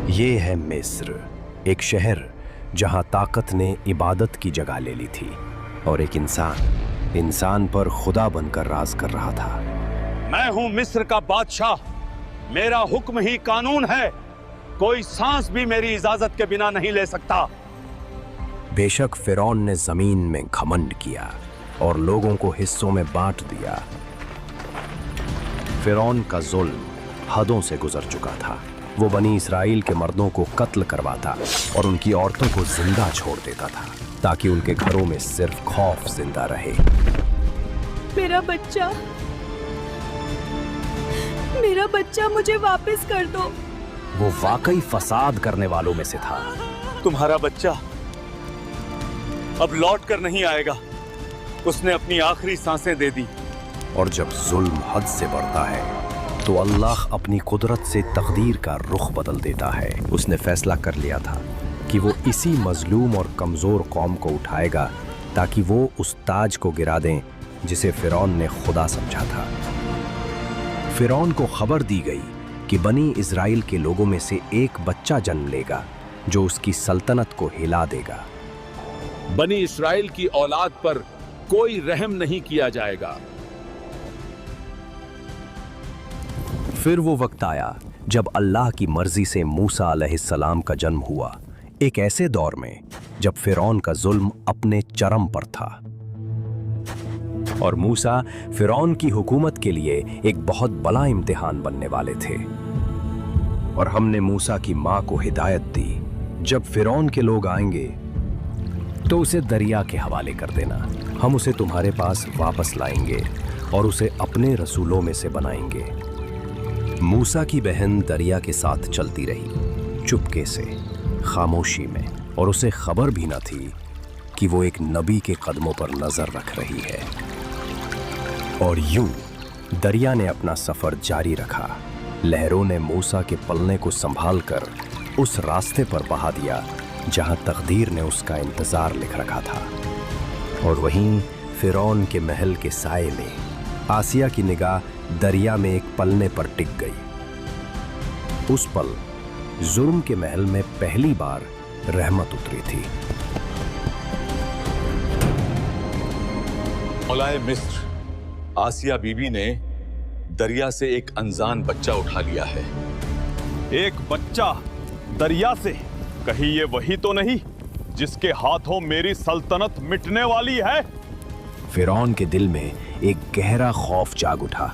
یہ ہے مصر، ایک شہر جہاں طاقت نے عبادت کی جگہ لے لی تھی اور ایک انسان پر خدا بن کر راز کر رہا تھا۔ میں ہوں مصر کا بادشاہ، میرا حکم ہی قانون ہے، کوئی سانس بھی میری اجازت کے بنا نہیں لے سکتا۔ بے شک فرعون نے زمین میں گھمنڈ کیا اور لوگوں کو حصوں میں بانٹ دیا۔ فرعون کا ظلم حدوں سے گزر چکا تھا۔ وہ بنی اسرائیل کے مردوں کو قتل کرواتا اور ان کی عورتوں کو زندہ چھوڑ دیتا تھا تاکہ ان کے گھروں میں صرف خوف زندہ رہے۔ میرا بچہ مجھے واپس کر دو۔ وہ واقعی فساد کرنے والوں میں سے تھا۔ تمہارا بچہ اب لوٹ کر نہیں آئے گا، اس نے اپنی آخری سانسیں دے دی۔ اور جب ظلم حد سے بڑھتا ہے تو اللہ اپنی قدرت سے تقدیر کا رخ بدل دیتا ہے۔ اس نے فیصلہ کر لیا تھا کہ وہ اسی مظلوم اور کمزور قوم کو اٹھائے گا تاکہ وہ اس تاج کو گرا دیں جسے فرعون نے خدا سمجھا تھا۔ فرعون کو خبر دی گئی کہ بنی اسرائیل کے لوگوں میں سے ایک بچہ جنم لے گا جو اس کی سلطنت کو ہلا دے گا۔ بنی اسرائیل کی اولاد پر کوئی رحم نہیں کیا جائے گا۔ پھر وہ وقت آیا جب اللہ کی مرضی سے موسیٰ علیہ السلام کا جنم ہوا، ایک ایسے دور میں جب فرعون کا ظلم اپنے چرم پر تھا، اور موسیٰ فرعون کی حکومت کے لیے ایک بہت بڑا امتحان بننے والے تھے۔ اور ہم نے موسیٰ کی ماں کو ہدایت دی، جب فرعون کے لوگ آئیں گے تو اسے دریا کے حوالے کر دینا، ہم اسے تمہارے پاس واپس لائیں گے اور اسے اپنے رسولوں میں سے بنائیں گے۔ موسیٰ کی بہن دریا کے ساتھ چلتی رہی، چپکے سے، خاموشی میں، اور اسے خبر بھی نہ تھی کہ وہ ایک نبی کے قدموں پر نظر رکھ رہی ہے۔ اور یوں دریا نے اپنا سفر جاری رکھا۔ لہروں نے موسیٰ کے پلنے کو سنبھال کر اس راستے پر بہا دیا جہاں تقدیر نے اس کا انتظار لکھ رکھا تھا۔ اور وہیں فرعون کے محل کے سائے میں آسیہ کی نگاہ دریا میں ایک پلنے پر ٹک گئی۔ اس پل ظلم کے محل میں پہلی بار رحمت اتری تھی۔ مولائے مصر آسیہ بی بی نے دریا سے ایک انزان بچہ اٹھا لیا ہے۔ ایک بچہ دریا سے، کہیں یہ وہی تو نہیں جس کے ہاتھوں میری سلطنت مٹنے والی ہے؟ فرعون کے دل میں ایک گہرا خوف جاگ اٹھا۔